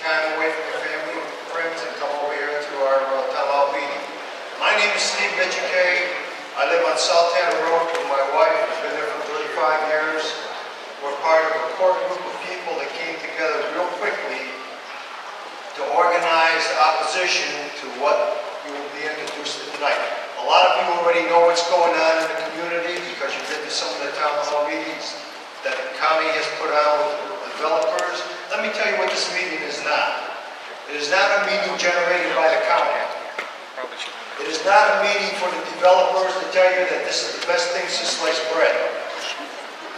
time away from your family and friends and come over here to our town hall meeting. My name is Steve Michike. I live on South Tanner Road with my wife. I've been there for 35 years. We're part of a core group of people that came together real quickly to organize opposition to what you will be introduced to tonight. A lot of you already know what's going on in the community because you've been to some of the town hall meetings that the county has put on with the developers. Let me tell you what this meeting is not. It is not a meeting generated by the county. It is not a meeting for the developers to tell you that this is the best thing since sliced bread.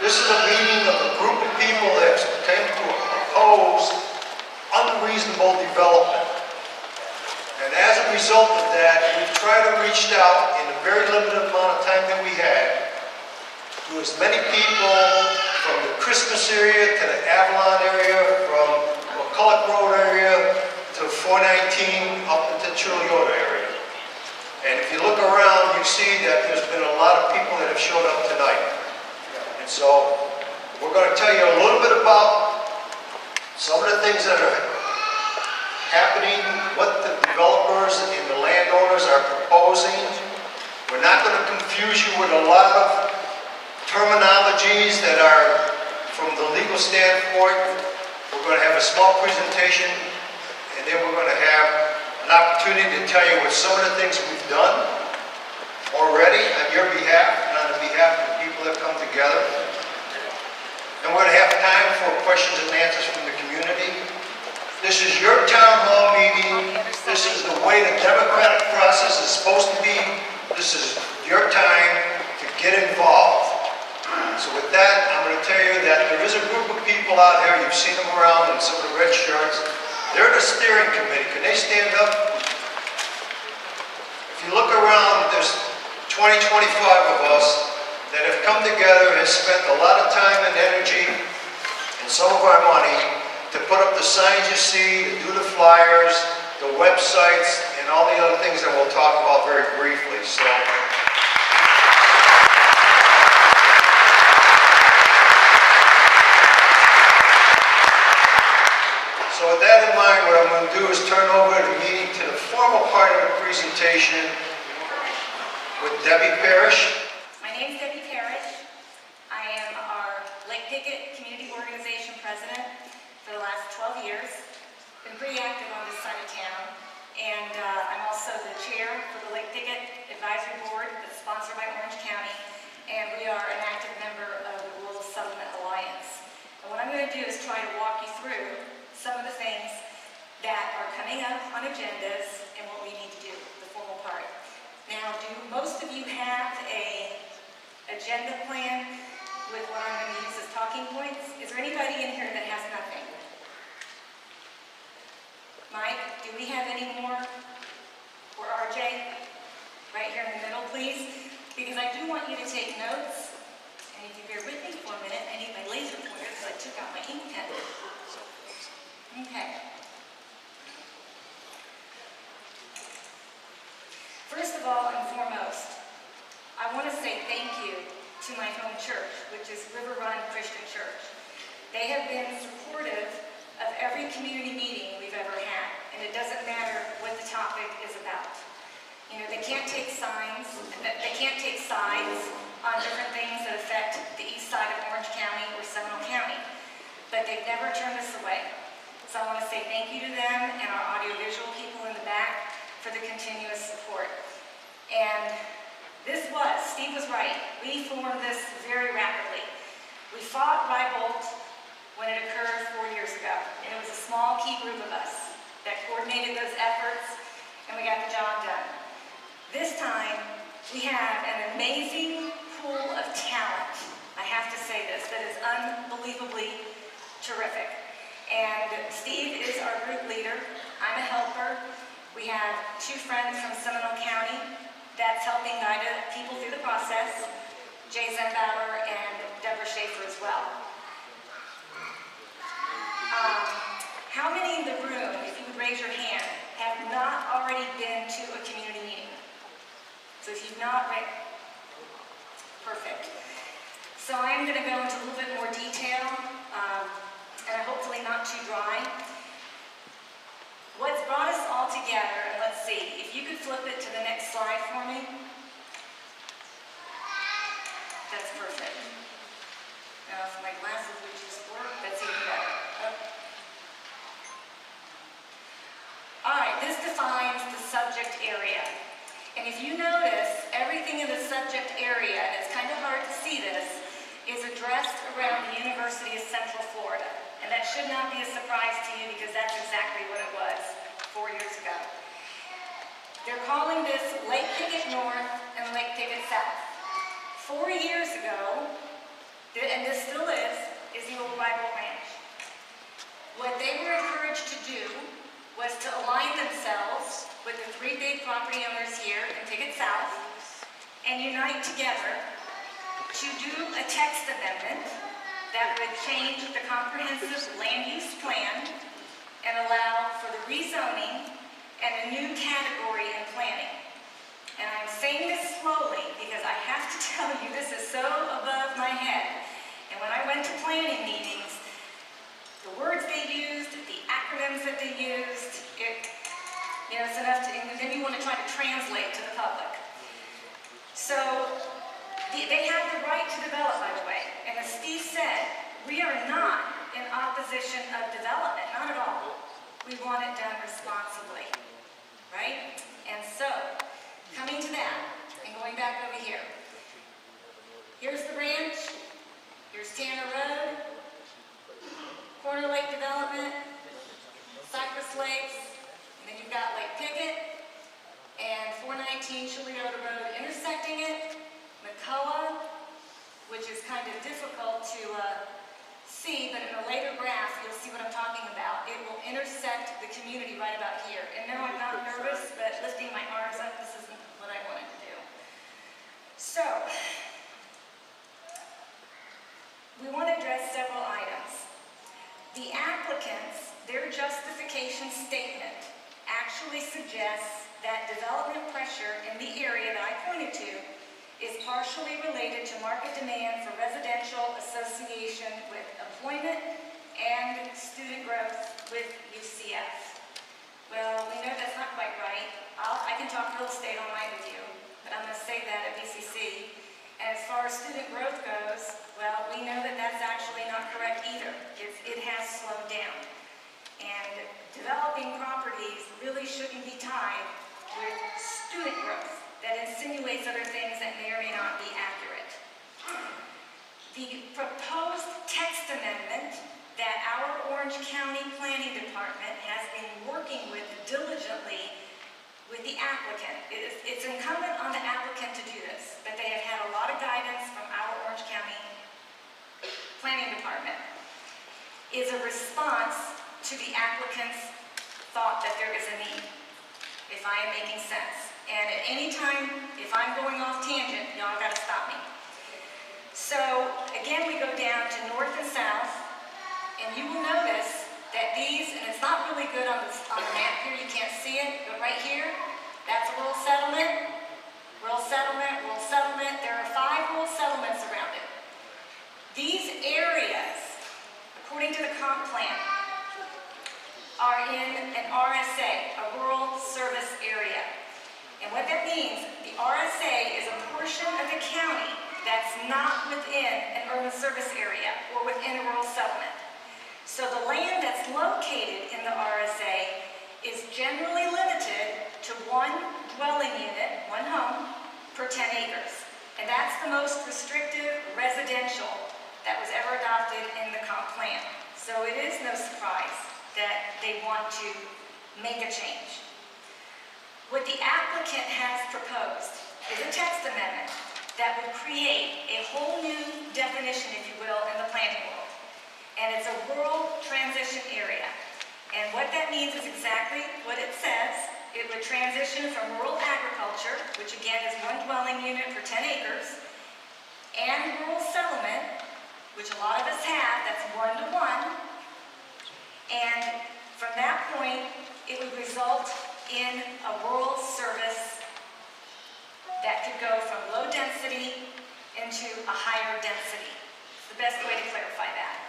This is a meeting of a group of people that came to oppose unreasonable development. And as a result of that, we've tried to reach out in a very limited amount of time that we had to as many people from the Christmas area to the Avalon area, from McCulloch Road area to 419 up into Chiliota area. And if you look around, you see that there's been a lot of people that have showed up tonight. And so we're going to tell you a little bit about some of the things that are happening, what the developers and the landowners are proposing. We're not going to confuse you with a lot of terminologies that are from the legal standpoint. We're going to have a small presentation, and then we're going to have an opportunity to tell you what some of the things we've done already on your behalf and on the behalf of the people that come together. And we're going to have time for questions and answers from the community. This is your town hall meeting. This is the way the democratic process is supposed to be. This is your time to get involved. So with that, I'm going to tell you that there is a group of people out here, you've seen them around in some of the red shirts. They're the steering committee. Can they stand up? If you look around, there's 20, 25 of us that have come together and have spent a lot of time and energy and some of our money to put up the signs you see, to do the flyers, the websites, and all the other things that we'll talk about very briefly. So with that in mind, what I'm going to do is turn over the meeting to the formal part of the presentation with Debbie Parrish. My name is Debbie Parrish. I am our Lake Picket Community Organization president for the last 12 years. Been pretty active on this side of town. And I'm also the chair for the Lake Picket Advisory Board that's sponsored by Orange County. And we are an active member of the Rural Settlement Alliance. And what I'm going to do is try to walk you through some of the things that are coming up on agendas and what we need to do, the formal part. Now, do most of you have an agenda plan with what I'm going to use as talking points? Is there anybody in here that has nothing? Mike, do we have any more? Or RJ? Right here in the middle, please. Because I do want you to take notes. And if you bear with me for a minute, I need my laser pointer because I took out my ink pen. Okay. First of all and foremost, I want to say thank you to my home church, which is River Run Christian Church. They have been supportive of every community meeting we've ever had, and it doesn't matter what the topic is about. You know, they can't take sides on different things that affect the east side of Orange County or Seminole County, but they've never turned us away. So I want to say thank you to them and our audiovisual people in the back for the continuous support. And Steve was right. We formed this very rapidly. We fought Rybolt when it occurred 4 years ago, and it was a small key group of us that coordinated those efforts, and we got the job done. This time, we have an amazing pool of talent, I have to say this, that is unbelievably terrific. And Steve is our group leader. I'm a helper. We have 2 friends from Seminole County that's helping guide people through the process, Jay Zembauer and Deborah Schaefer as well. How many in the room, if you would raise your hand, have not already been to a community meeting? So if you've not, right? Perfect. So I'm going to go into a little bit more detail, and hopefully not too dry. What's brought us all together, and let's see, if you could flip it to the next slide for me. That's perfect. Now, if my glasses would just work, that's even better. Oh. All right, this defines the subject area. And if you notice, everything in the subject area, and it's kind of hard to see this, is addressed around the University of Central Florida. And that should not be a surprise to you because that's exactly what it was 4 years ago. They're calling this Lake Piggott North and Lake Piggott South. 4 years ago, and this still is the old Bible Ranch. What they were encouraged to do was to align themselves with the 3 big property owners here in Piggott South and unite together to do a text amendment that would change the comprehensive land use plan and allow for the rezoning and a new category in planning. And I'm saying this slowly because I have to tell you this is so above my head. And when I went to planning meetings, the words they used, the acronyms that they used, it's enough to, and then you want to try to translate to the public. So they have the right to develop, by the way. And as Steve said, we are not in opposition of development, not at all. We want it done responsibly, right? And so, coming to that, and going back over here. Here's the ranch, here's Tanner Road, Corner Lake Development, Cypress Lakes, and then you've got Lake Piggott, and 419 Chiliota Road intersecting it, McCullough, which is kind of difficult to see, but in a later graph, you'll see what I'm talking about. It will intersect the community right about here. And no, I'm not nervous, but lifting my arms up, this isn't what I wanted to do. So, we want to address several items. The applicants, their justification statement actually suggests that development pressure in the area that I pointed to is partially related to market demand for residential association with employment and student growth with UCF. Well, we know that's not quite right. I can talk real estate all night with you, but I'm going to say that at BCC. And as far as student growth goes, well, we know that that's actually not correct either. It has slowed down. And developing properties really shouldn't be tied with student growth. That insinuates other things that may or may not be accurate. The proposed text amendment that our Orange County Planning Department has been working with diligently with the applicant. It's incumbent on the applicant to do this, but they have had a lot of guidance from our Orange County Planning Department, is a response to the applicant's thought that there is a need, if I am making sense. And at any time, if I'm going off tangent, y'all gotta stop me. So, again, we go down to north and south, and you will notice that these, and it's not really good on the map here, you can't see it, but right here, that's a rural settlement, rural settlement, rural settlement. There are 5 rural settlements around it. These areas, according to the comp plan, are in an RSA, a rural service area. And what that means, the RSA is a portion of the county that's not within an urban service area or within a rural settlement. So the land that's located in the RSA is generally limited to 1 dwelling unit, 1 home, per 10 acres. And that's the most restrictive residential that was ever adopted in the comp plan. So it is no surprise that they want to make a change. What the applicant has proposed is a text amendment that would create a whole new definition, if you will, in the planning world. And it's a rural transition area. And what that means is exactly what it says. It would transition from rural agriculture, which again is 1 dwelling unit per 10 acres, and rural settlement, which a lot of us have, that's 1 to 1. And from that point, it would result in a rural service that could go from low density into a higher density. It's the best way to clarify that.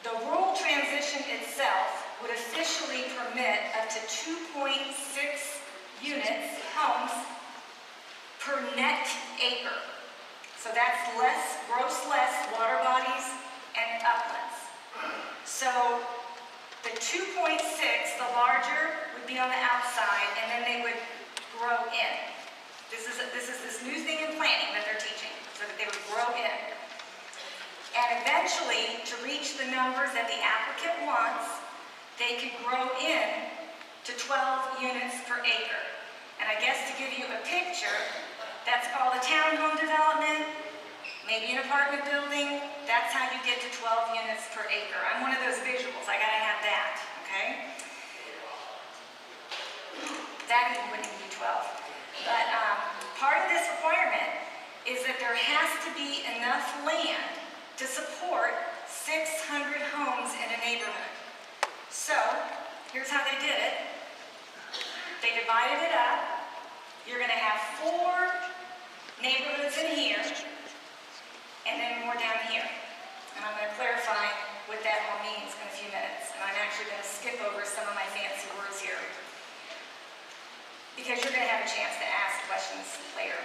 The rural transition itself would officially permit up to 2.6 units, homes, per net acre. So that's less, gross less water bodies and uplands. So the 2.6, the larger, would be on the outside, and then they would grow in. This is this new thing in planning that they're teaching, so that they would grow in. And eventually, to reach the numbers that the applicant wants, they could grow in to 12 units per acre. And I guess to give you a picture, that's called a townhome development, maybe an apartment building. That's how you get to 12 units per acre. I'm one of those visuals. I gotta have that, okay? That even wouldn't be 12. But part of this requirement is that there has to be enough land to support 600 homes in a neighborhood. So, here's how they did it. They divided it up. You're going to have 4 neighborhoods in here, and then more down here. And I'm going to clarify what that all means in a few minutes. And I'm actually going to skip over some of my fancy words here, because you're going to have a chance to ask questions later.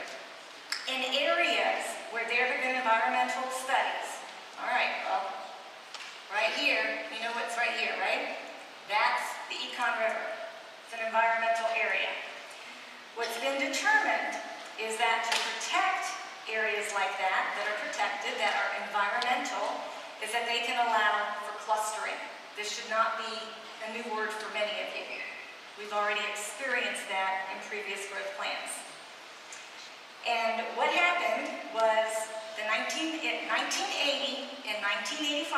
In areas where there have been environmental studies, all right, well, right here, you know what's right here, right? That's the Econ River. It's an environmental area. What's been determined is that to protect areas like that are protected, that are environmental, is that they can allow for clustering. This should not be a new word for many of you. We've already experienced that in previous growth plans. And what happened was in 1980 and 1985,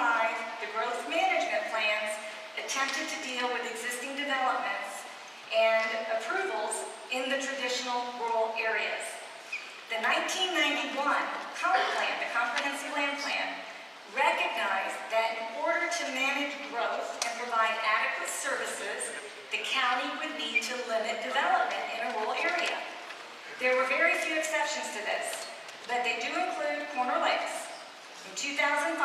the growth management plans attempted to deal with existing developments and approvals in the traditional rural areas. The 1991 comp plan, the comprehensive land plan, recognized that in order to manage growth and provide adequate services, the county would need to limit development in a rural area. There were very few exceptions to this, but they do include Corner Lakes. In 2005,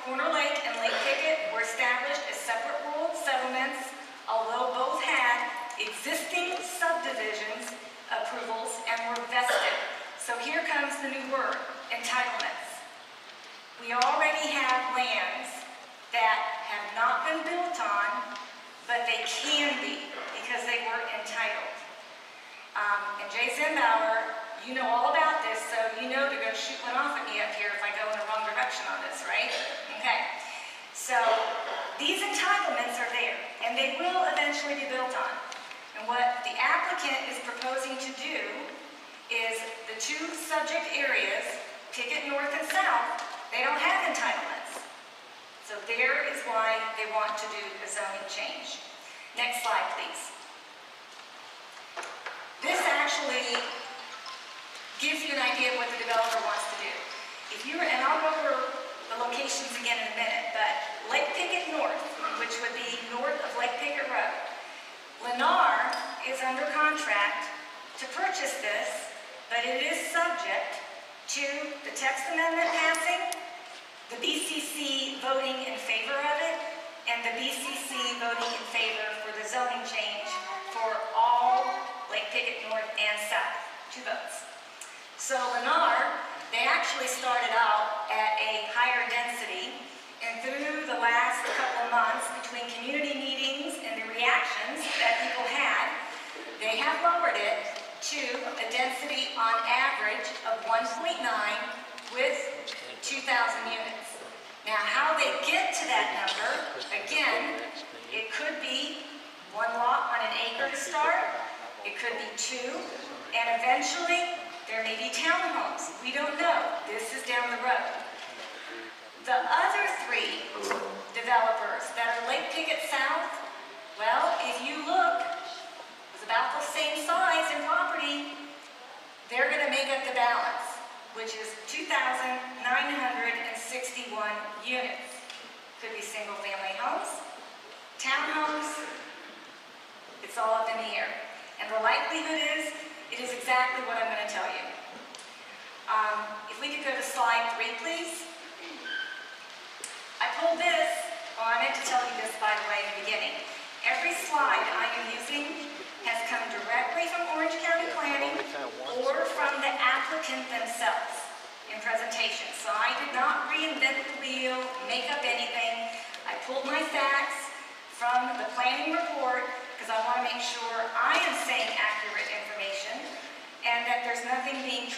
Corner Lake and Lake Pickett were established as separate rural settlements, although both had existing subdivisions approvals and were vested. So here comes the new word, entitlements. We already have lands that have not been built on, but they can be because they were entitled. And Jay Zimbauer, you know all about this, so you know to go shoot one off at me up here if I go in the wrong direction on this, right? Okay. So these entitlements are there, and they will eventually be built on. And what the applicant is proposing to do is the 2 subject areas, Pickett North and South, they don't have entitlements. So there is why they want to do a zoning change. Next slide, please. This actually gives you an idea of what the developer wants to do. If you were, and I'll go over the locations again in a minute, but Lake Pickett North, which would be north of Lake Pickett Road, Lennar is under contract to purchase this, but it is subject to the text amendment passing, the BCC voting in favor of it, and the BCC voting in favor for the zoning change for all Lake Pickett North and South, 2 votes. So Lennar, they actually started out at a higher density, and through the last couple of months, between community meetings and the reactions that people had, they have lowered it to a density on average of 1.9 with 2,000 units. Now, how they get to that number, again, it could be 1 lot on an acre to start, it could be 2, and eventually there may be townhomes. We don't know. This is down the road. The other 3 developers that are Lake Pickett South, well, if you look, it's about the same size in property. They're going to make up the balance, which is 2,961 units. Could be single-family homes, townhomes. It's all up in the air. And the likelihood is, it is exactly what I'm going to tell you. If we could go to slide 3, please. I pulled this Oh, I meant to tell you this, by the way, in the beginning. Every slide I am using has come directly from Orange County Planning or from the applicant themselves in presentation. So I did not reinvent the wheel, make up anything. I pulled my facts from the planning report because I want to make sure I am saying accurate information and that there's nothing being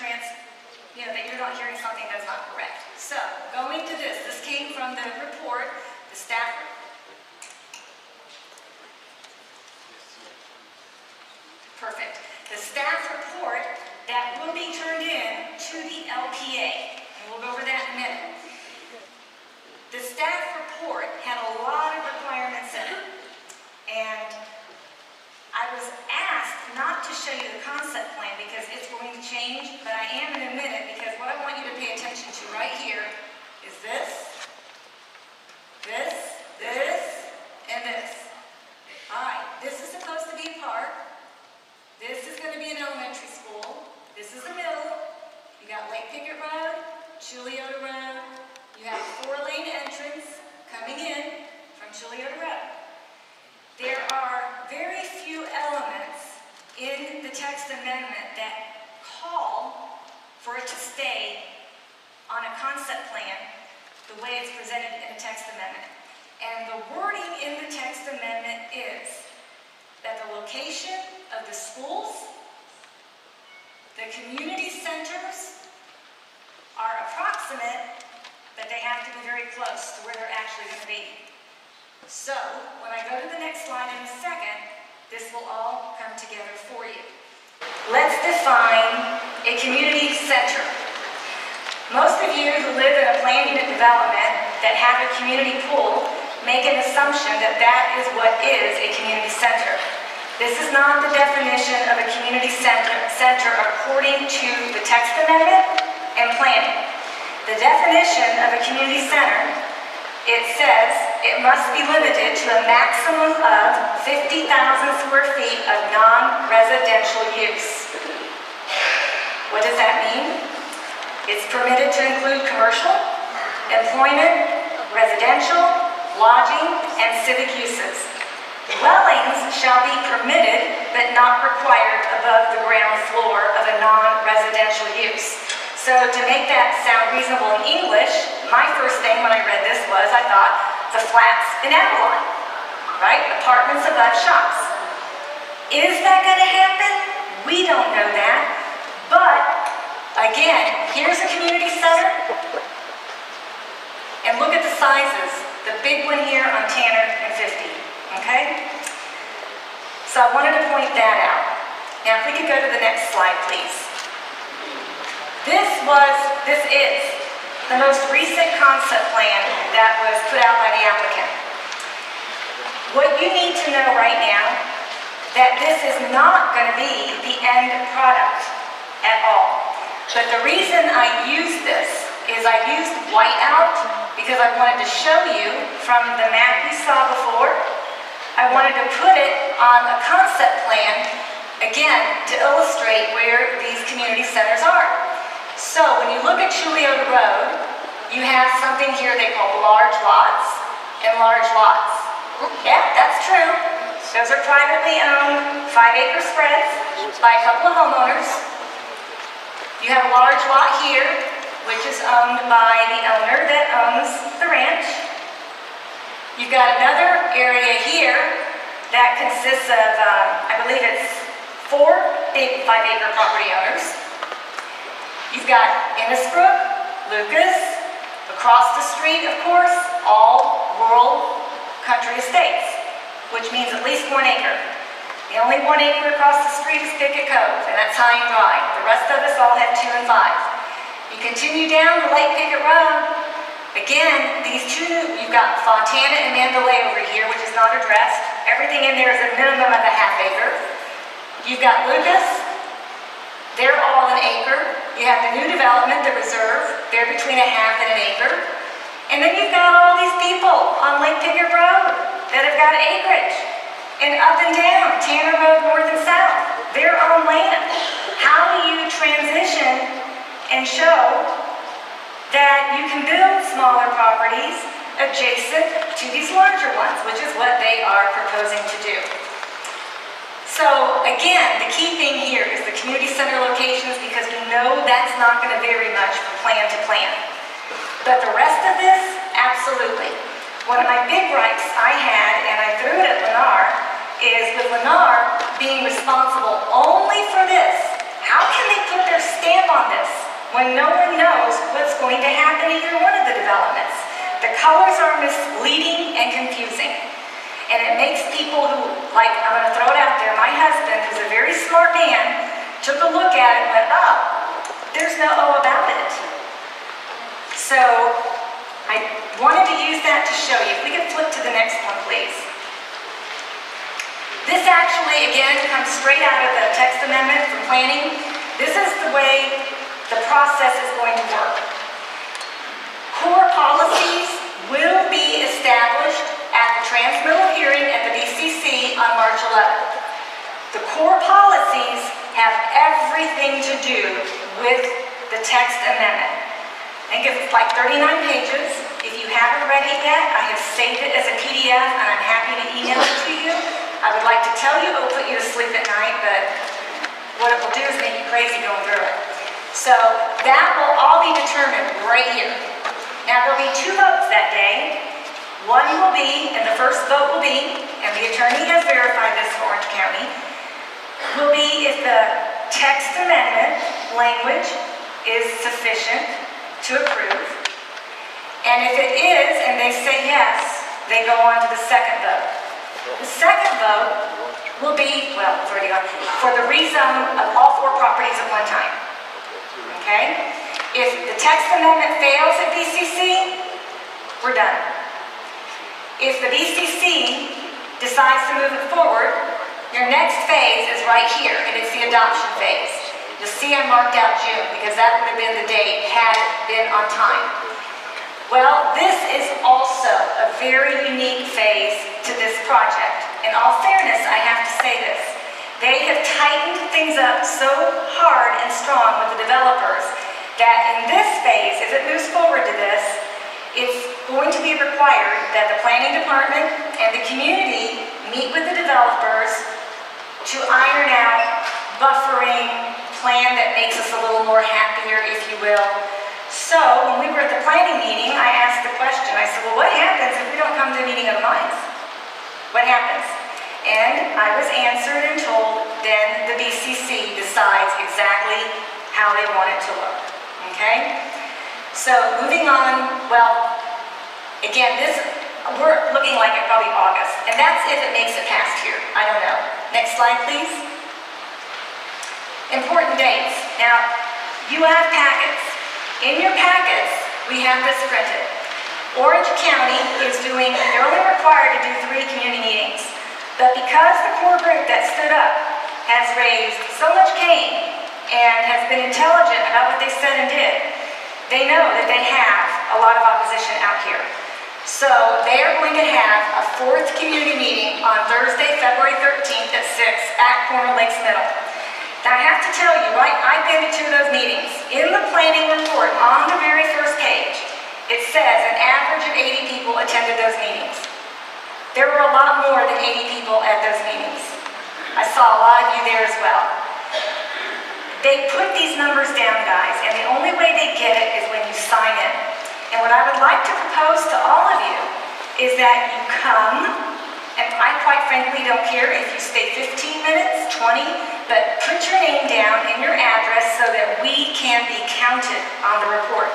that you're not hearing something that's not correct. So, going to this came from the report, the staff. Perfect. The staff report that will be turned in to the LPA. And we'll go over that in a minute. The staff report had a lot of requirements in it. And I was asked not to show you the concept plan because it's going to change, but I am in a minute because what I want you to pay attention to right here is this, and this. All right, this is supposed to be a park. This is going to be an elementary school. This is the middle. You got Lake Pickett Road, Chuliota Road. You have a 4-lane entrance coming in from Chuliota Road. There are very few elements in the text amendment that call for it to stay on a concept plan the way it's presented in the text amendment. And the wording in the text amendment is that the location of the schools, the community centers are approximate, but they have to be very close to where they're actually going to be. So, when I go to the next slide in a second, this will all come together for you. Let's define a community center. Most of you who live in a planned unit development that have a community pool make an assumption that that is what is a community center. This is not the definition of a community center according to the text amendment and planning. The definition of a community center, it says it must be limited to a maximum of 50,000 square feet of non-residential use. What does that mean? It's permitted to include commercial, employment, residential, lodging, and civic uses. Dwellings shall be permitted but not required above the ground floor of a non-residential use. So to make that sound reasonable in English, my first thing when I read this was I thought the flats in Avalon, right? Apartments above shops. Is that going to happen? We don't know that. But again, here's a community center. And look at the sizes. The big one here on Tanner and 50. Okay? So I wanted to point that out. Now if we could go to the next slide, please. This is the most recent concept plan that was put out by the applicant. What you need to know right now, that this is not going to be the end product at all. But the reason I used this is I used whiteout because I wanted to show you from the map you saw before. I wanted to put it on a concept plan, again, to illustrate where these community centers are. So when you look at Chuliota Road, you have something here they call large lots and large lots. Yeah, that's true. Those are privately owned 5-acre spreads by a couple of homeowners. You have a large lot here, which is owned by the owner that owns the ranch. You've got another area here that consists of, I believe it's 4 big 5-acre property owners. You've got Innisbrook, Lucas, across the street, of course, all rural country estates, which means at least 1 acre. The only 1 acre across the street is Pickett Cove, and that's high and dry. The rest of us all have 2 and 5. You continue down the Lake Pickett Road. Again, these two, you've got Fontana and Mandalay over here, which is not addressed. Everything in there is a minimum of a 1/2 acre. You've got Lucas. They're all 1 acre. You have the new development, the reserve. They're between a 1/2 and 1 acre. And then you've got all these people on Lake Pickett Road that have got acreage. And up and down, Tanner Road, north and south, their own land. How do you transition and show that you can build smaller properties adjacent to these larger ones, which is what they are proposing to do. So again, the key thing here is the community center locations, because we know that's not going to vary much from plan to plan. But the rest of this, absolutely. One of my big gripes I had, and I threw it at Lennar, is with Lennar being responsible only for this. How can they put their stamp on this when no one knows what's going to happen in either one of the developments? The colors are misleading and confusing. And it makes people who, like, I'm going to throw it out there, my husband, who's a very smart man, took a look at it and went, oh, there's no O about it. So I wanted to use that to show you. If we could flip to the next one, please. This actually, again, comes straight out of the text amendment from planning. This is the way the process is going to work. Core policies will be established at the transmittal hearing at the BCC on March 11th. The core policies have everything to do with the text amendment. I think it's like 39 pages. If you haven't read it yet, I have saved it as a PDF and I'm happy to email it to you. I would like to tell you it will put you to sleep at night, but what it will do is make you crazy going through it. So that will all be determined right here. Now there'll be 2 votes that day. One will be, and the first vote will be, and the attorney has verified this for Orange County, will be if the text amendment language is sufficient to approve. And if it is, and they say yes, they go on to the second vote. The second vote will be, well, it's already on, for the rezone of all 4 properties at one time. Okay? If the text amendment fails at BCC, we're done. If the BCC decides to move it forward, your next phase is right here, and it's the adoption phase. You'll see I marked out June, because that would have been the date had it been on time. Well, this is also a very unique phase to this project. In all fairness, I have to say this. They have tightened things up so hard and strong with the developers that in this phase, if it moves forward to this, it's going to be required that the planning department and the community meet with the developers to iron out buffering plan that makes us a little more happier, if you will. So when we were at the planning meeting, I asked the question. I said, well, what happens if we don't come to a meeting of the minds? What happens? And I was answered and told, then the BCC decides exactly how they want it to look. Okay? So moving on, well, again, we're looking like it probably August, and that's if it makes it past here. I don't know. Next slide, please. Important dates. Now, you have packets. In your packets, we have this printed. Orange County is doing, they're only required to do 3 community meetings, but because the core group that stood up has raised so much cane and has been intelligent about what they said and did, they know that they have a lot of opposition out here. So they are going to have a 4th community meeting on Thursday, February 13th at 6 at Corner Lakes Middle. Now I have to tell you, right, I've been to 2 of those meetings. In the planning report, on the very first page, it says an average of 80 people attended those meetings. There were a lot more than 80 people at those meetings. I saw a lot of you there as well. They put these numbers down, guys, and the only way they get it is when you sign in. And what I would like to propose to all of you is that you come, and I quite frankly don't care if you stay 15 minutes, 20, but put your name down and your address so that we can be counted on the report.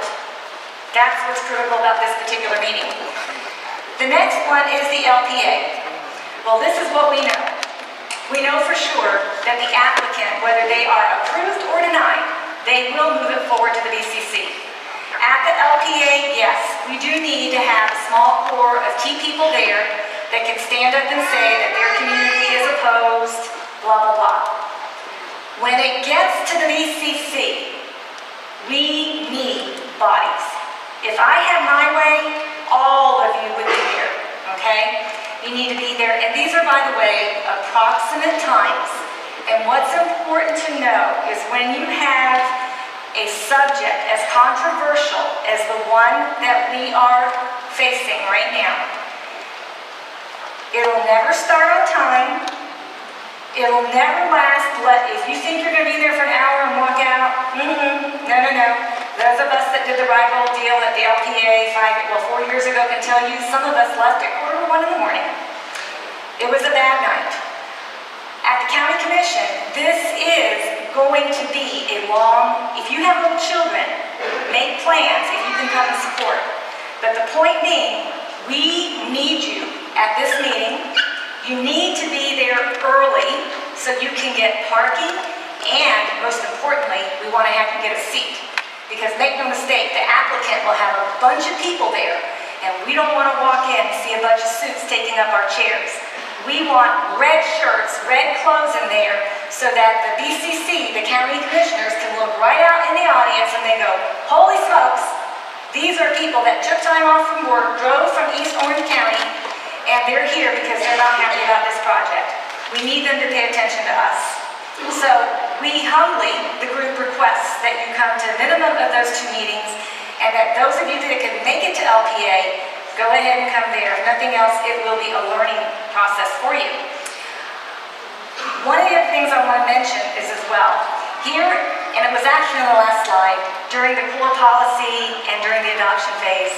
That's what's critical about this particular meeting. The next one is the LPA. Well, this is what we know. We know for sure that the applicant, whether they are approved or denied, they will move it forward to the BCC. At the LPA, yes, we do need to have a small core of key people there that can stand up and say that their community is opposed, blah, blah, blah. When it gets to the BCC, we need bodies. If I had my way, all of you would be here, okay? You need to be there. And these are, by the way, approximate times. And what's important to know is when you have a subject as controversial as the one that we are facing right now. It'll never start on time. It'll never last. If you think you're going to be there for an hour and walk out, no. Those of us that did the ride roll deal at the LPA 4 years ago can tell you some of us left at 1:45 in the morning. It was a bad night. At the County Commission, this is going to be a long, if you have little children, make plans if you can come and support. But the point being, we need you at this meeting. You need to be there early so you can get parking, and most importantly, we want to have you get a seat. Because make no mistake, the applicant will have a bunch of people there, and we don't want to walk in and see a bunch of suits taking up our chairs. We want red shirts, red clothes in there, so that the BCC, the county commissioners, can look right out in the audience and they go, holy smokes, these are people that took time off from work, drove from East Orange County, and they're here because they're not happy about this project. We need them to pay attention to us. So we humbly, the group requests that you come to a minimum of those 2 meetings, and that those of you that can make it to LPA, go ahead and come there. If nothing else, it will be a learning process for you. One of the other things I want to mention is as well, here, and it was actually on the last slide, during the core policy and during the adoption phase,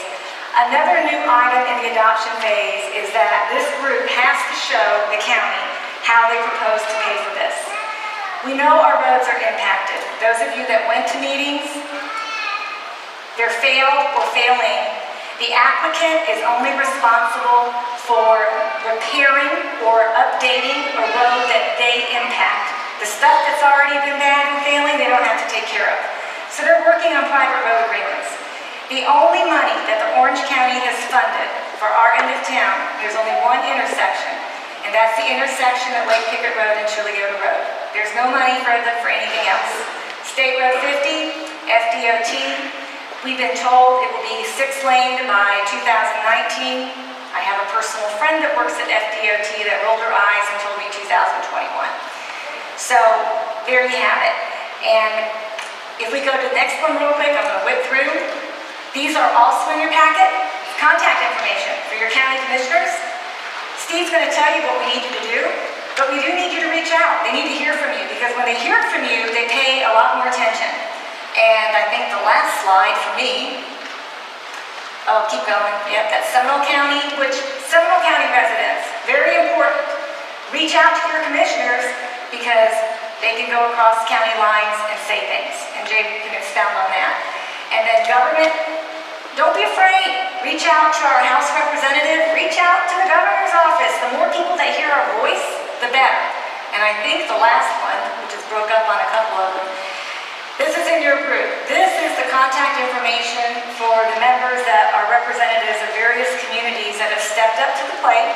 another new item in the adoption phase is that this group has to show the county how they propose to pay for this. We know our roads are impacted. Those of you that went to meetings, they're failed or failing. The applicant is only responsible for repairing or updating a road that they impact. The stuff that's already been bad and failing, they don't have to take care of. So they're working on private road agreements. The only money that the Orange County has funded for our end of town, there's only one intersection, and that's the intersection at Lake Pickett Road and Chiliota Road. There's no money for anything else. State Road 50, FDOT, we've been told it will be 6-lane by 2019. I have a personal friend that works at FDOT that rolled her eyes and told me 2021. So there you have it. And if we go to the next one real quick, I'm going to whip through. These are also in your packet. Contact information for your county commissioners. Steve's going to tell you what we need you to do, but we do need you to reach out. They need to hear from you, because when they hear from you, they pay a lot more attention. And I think the last slide for me, oh, keep going. Yep, that's Seminole County, which Seminole County residents, very important. Reach out to your commissioners, because they can go across county lines and say things. And Jay can expound on that. And then government, don't be afraid. Reach out to our House representative. Reach out to the governor's office. The more people that hear our voice, the better. And I think the last one, which is broke up on a couple of them, this is in your group. This is the contact information for the members that are representatives of various communities that have stepped up to the plate,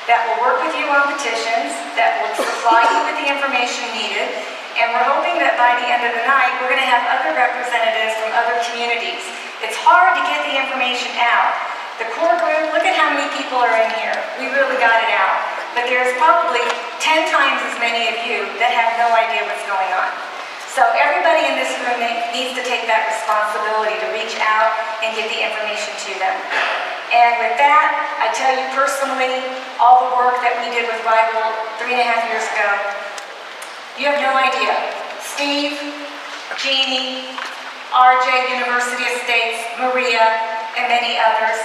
that will work with you on petitions, that will supply you with the information needed, and we're hoping that by the end of the night, we're going to have other representatives from other communities. It's hard to get the information out. The core group, look at how many people are in here. We really got it out. But there's probably 10 times as many of you that have no idea what's going on. So everybody in this room needs to take that responsibility to reach out and get the information to them. And with that, I tell you personally, all the work that we did with Bible 3.5 years ago, you have no idea. Steve, Jeannie, RJ, University Estates, Maria, and many others,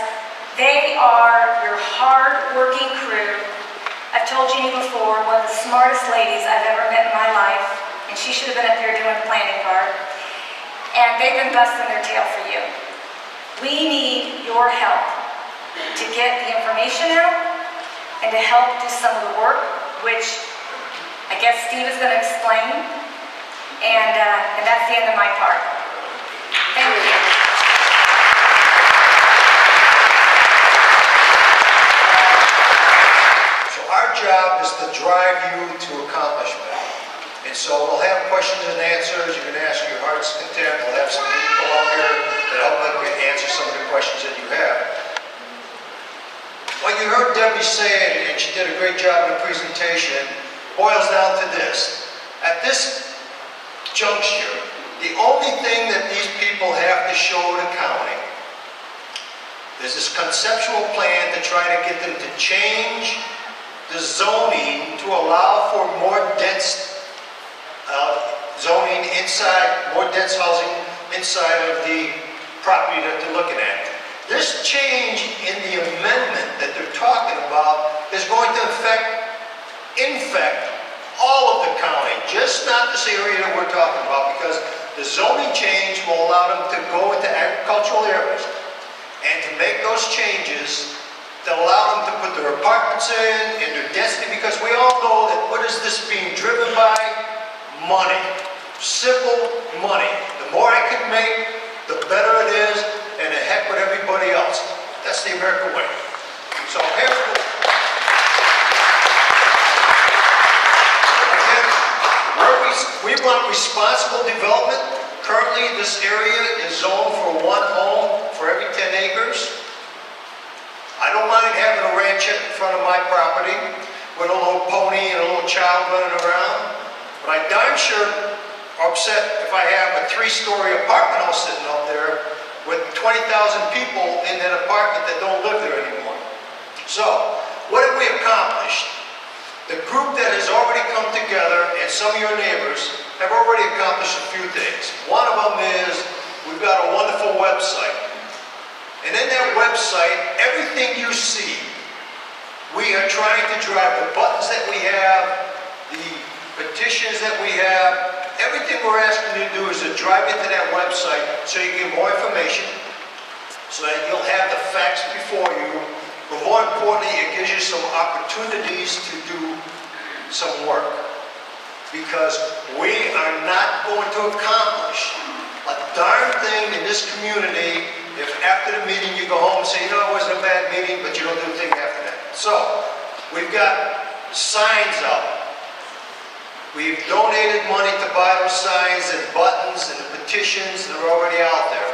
they are your hard-working crew. I've told Jeannie before, one of the smartest ladies I've ever met in my life, and she should have been up here doing the planning part. And they've been busting their tail for you. We need your help to get the information out and to help do some of the work, which I guess Steve is going to explain. And that's the end of my part. Thank you. So our job is to drive you to accomplishment. And so we'll have questions and answers. You can ask your heart's content. We'll have some people out here that help you answer some of the questions that you have. What you heard Debbie say, and she did a great job in the presentation, boils down to this. At this juncture, the only thing that these people have to show the county There's this conceptual plan to try to get them to change the zoning to allow for more dense zoning inside, more dense housing inside of the property that they're looking at. This change in the amendment that they're talking about is going to infect all of the county, just not this area that we're talking about, because the zoning change will allow them to go into agricultural areas and to make those changes that allow them to put their apartments in and their density, because we all know that what is this being driven by? Money. Simple money. The more I can make, the better it is, and the heck with everybody else. That's the American way. So here's again, we want responsible development. Currently, this area is zoned for one home for every 10 acres. I don't mind having a ranchette in front of my property with a little pony and a little child running around, but I darn sure upset if I have a 3-story apartment house sitting up there with 20,000 people in that apartment that don't live there anymore. So, what have we accomplished? The group that has already come together, and some of your neighbors, have already accomplished a few things. One of them is, we've got a wonderful website. And in that website, everything you see, we are trying to drive the buttons that we have, the petitions that we have, everything we're asking you to do is to drive into that website so you get more information, so that you'll have the facts before you, but more importantly, it gives you some opportunities to do some work. Because we are not going to accomplish a darn thing in this community if after the meeting you go home and say, you know, it wasn't a bad meeting, but you don't do a thing after that. So, we've got signs up. We've donated money to buy those signs and buttons and the petitions that are already out there.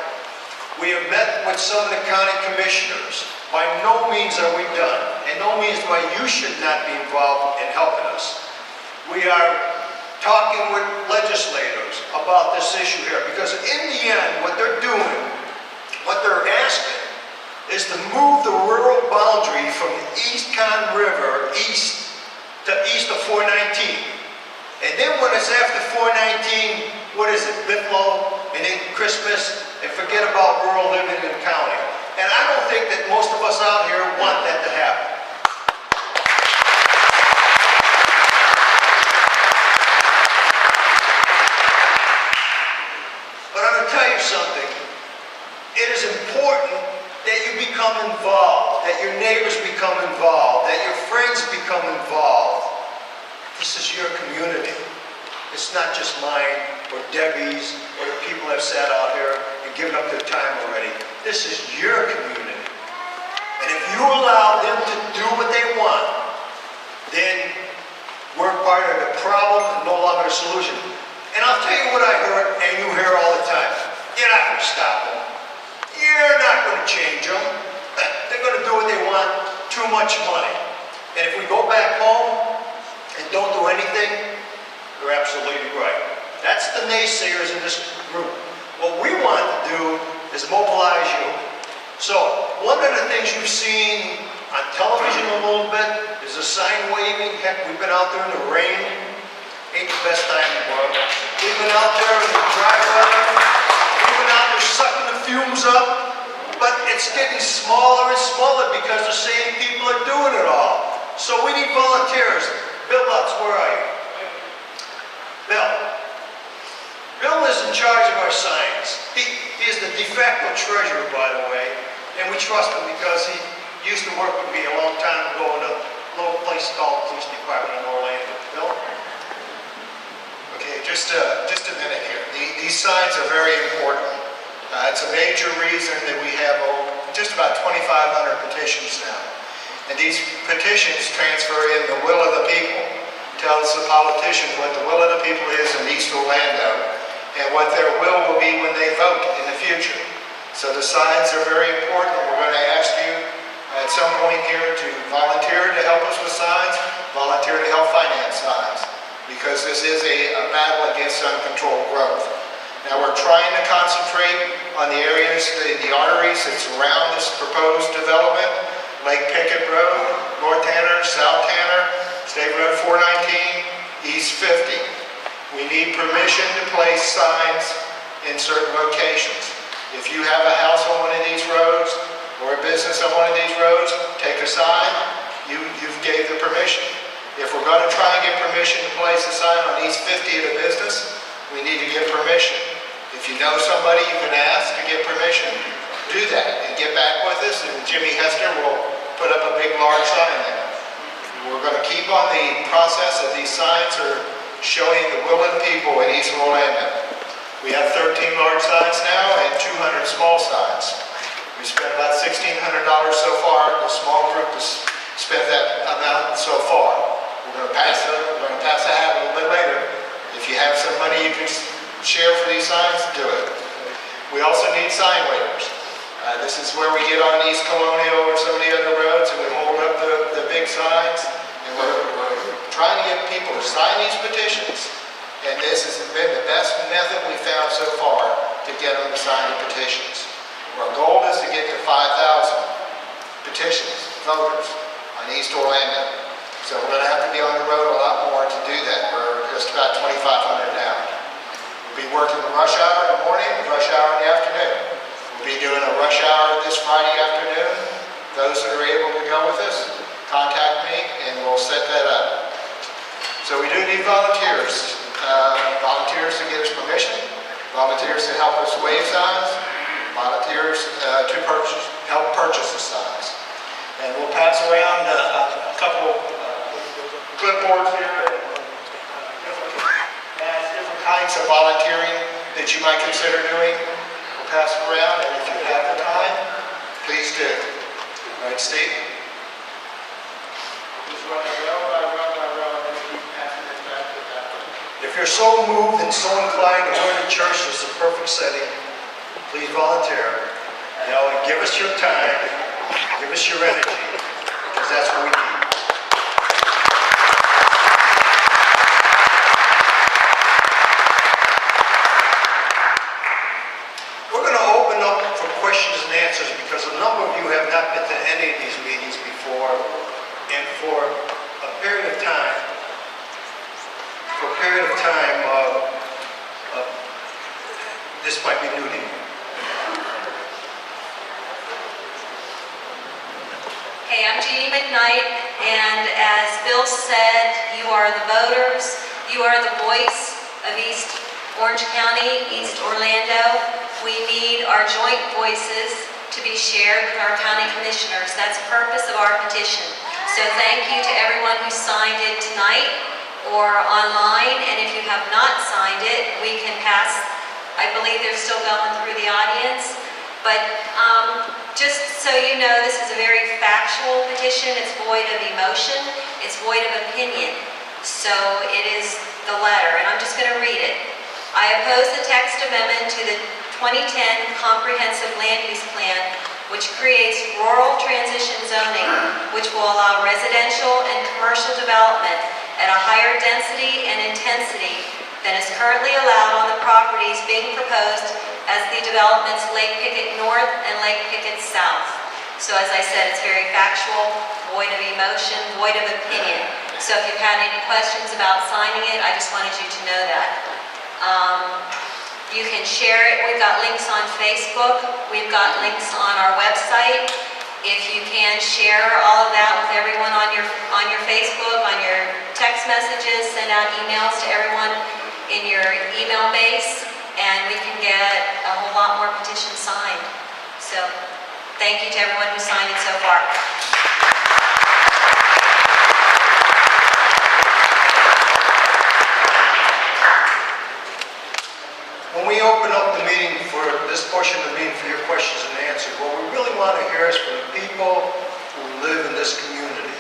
We have met with some of the county commissioners. By no means are we done, and no means why you should not be involved in helping us. We are talking with legislators about this issue here, because in the end, what they're doing, what they're asking, is to move the rural boundary from the East Con River east of 419. And then when it's after 419, what is it, Bithlo, and then Christmas, and forget about rural living in the county. And I don't think that most of us out here want that to happen. But I'm going to tell you something. It is important that you become involved, that your neighbors become involved, that your friends become involved. This is your community. It's not just mine or Debbie's or the people that have sat out here and given up their time already. This is your community. And if you allow them to do what they want, then we're part of the problem and no longer the solution. And I'll tell you what I heard, and you hear all the time. You're not going to stop them. You're not going to change them. They're going to do what they want. Too much money. And if we go back home and don't do anything, you're absolutely right. That's the naysayers in this group. What we want to do is mobilize you. So, one of the things you've seen on television a little bit is a sign waving. Heck, we've been out there in the rain. Ain't the best time in the world. We've been out there in the dry weather. We've been out there sucking the fumes up. But it's getting smaller and smaller because the same people are doing it all. So we need volunteers. Bill Lutz, where are you? Bill. Bill is in charge of our signs. He is the de facto treasurer, by the way, and we trust him because he used to work with me a long time ago in a little place called the Police Department in Orlando. Bill? Okay, just a minute here. These signs are very important. It's a major reason that we have just about 2,500 petitions now. And these petitions transfer in the will of the people, tells the politicians what the will of the people is in East Orlando, and what their will be when they vote in the future. So the signs are very important. We're going to ask you at some point here to volunteer to help us with signs, volunteer to help finance signs, because this is a battle against uncontrolled growth. Now we're trying to concentrate on the areas, the arteries that surround this proposed development: Lake Pickett Road, North Tanner, South Tanner, State Road 419, East 50. We need permission to place signs in certain locations. If you have a house on one of these roads or a business on one of these roads, take a sign, you've gave the permission. If we're going to try and get permission to place a sign on East 50 at a business, we need to get permission. If you know somebody you can ask to get permission, do that and get back with us, and Jimmy Hester will put up a big, large sign there. We're going to keep on the process of these signs are showing the will of the people in East Orlando. We have 13 large signs now and 200 small signs. We spent about $1,600 so far. The small group has spent that amount so far. We're going to pass a hat a little bit later. If you have some money you can share for these signs, do it. We also need sign waivers. This is where we get on East Colonial or some of the other roads and we hold up the big signs, and we're trying to get people to sign these petitions, and this has been the best method we found so far to get them to sign the petitions. Our goal is to get to 5,000 petitions, voters, on East Orlando. So we're going to have to be on the road a lot more to do that. We're just about 2,500 now. We'll be working the rush hour in the morning, the rush hour in the afternoon. We'll be doing a rush hour this Friday afternoon. Those that are able to go with us, contact me and we'll set that up. So we do need volunteers. Volunteers to get us permission, volunteers to help us waive signs, volunteers to help purchase the signs. And we'll pass around a couple clipboards here that has different kinds of volunteering that you might consider doing. We'll pass them around, and if you have the time, please do. All right, Steve? Just run by row, and then keep passing it back to that way. If you're so moved and so inclined to join the church, this is a perfect setting. Please volunteer. You know, and give us your time, give us your energy, because that's what we need. We're going to open up for questions and answers because a number of you have not been to any of these meetings before, and for a period of time, this might be new to you. Hey, I'm Jeannie McKnight, and as Bill said, you are the voters, you are the voice of East Orange County, East Orlando. We need our joint voices to be shared with our county commissioners. That's the purpose of our petition. So thank you to everyone who signed it tonight or online, and if you have not signed it, we can pass. I believe they're still going through the audience, but just so you know, this is a very factual petition. It's void of emotion. It's void of opinion. So it is the letter, and I'm just going to read it. I oppose the text amendment to the 2010 Comprehensive Land Use Plan, which creates rural transition zoning, which will allow residential and commercial development at a higher density and intensity than is currently allowed on the properties being proposed as the developments Lake Pickett North and Lake Pickett South. So as I said, it's very factual, void of emotion, void of opinion. So if you've had any questions about signing it, I just wanted you to know that. You can share it. We've got links on Facebook. We've got links on our website. If you can share all of that with everyone on your Facebook, on your text messages, send out emails to everyone in your email base, and we can get a whole lot more petitions signed. So thank you to everyone who signed it so far. When we open up the meeting for this portion of the meeting for your questions and answers, what we really want to hear is from the people who live in this community.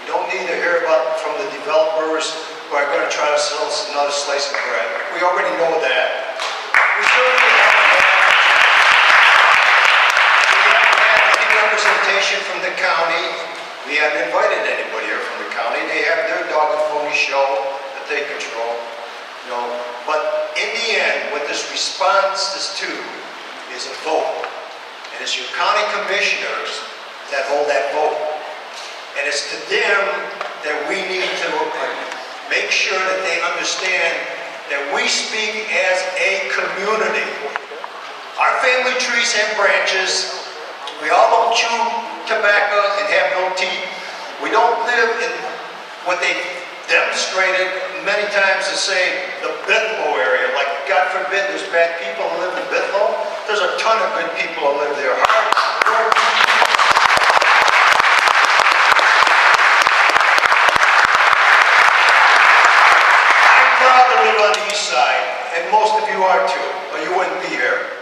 We don't need to hear about from the developers who are going to try to sell us another slice of bread. We already know that. We certainly haven't had any representation from the county. We haven't invited anybody here from the county. They have their dog and pony show that they control. You know, but in the end, what this response is to is a vote. And it's your county commissioners that hold that vote. And it's to them that we need to make sure that they understand that we speak as a community. Our family trees have branches. We all don't chew tobacco and have no teeth. We don't live in what they demonstrated many times to say the Bithlo area. Like, God forbid, there's bad people who live in Bithlo. There's a ton of good people who live there. Hard-working people. I'm proud to live on the east side, and most of you are too, or you wouldn't be here.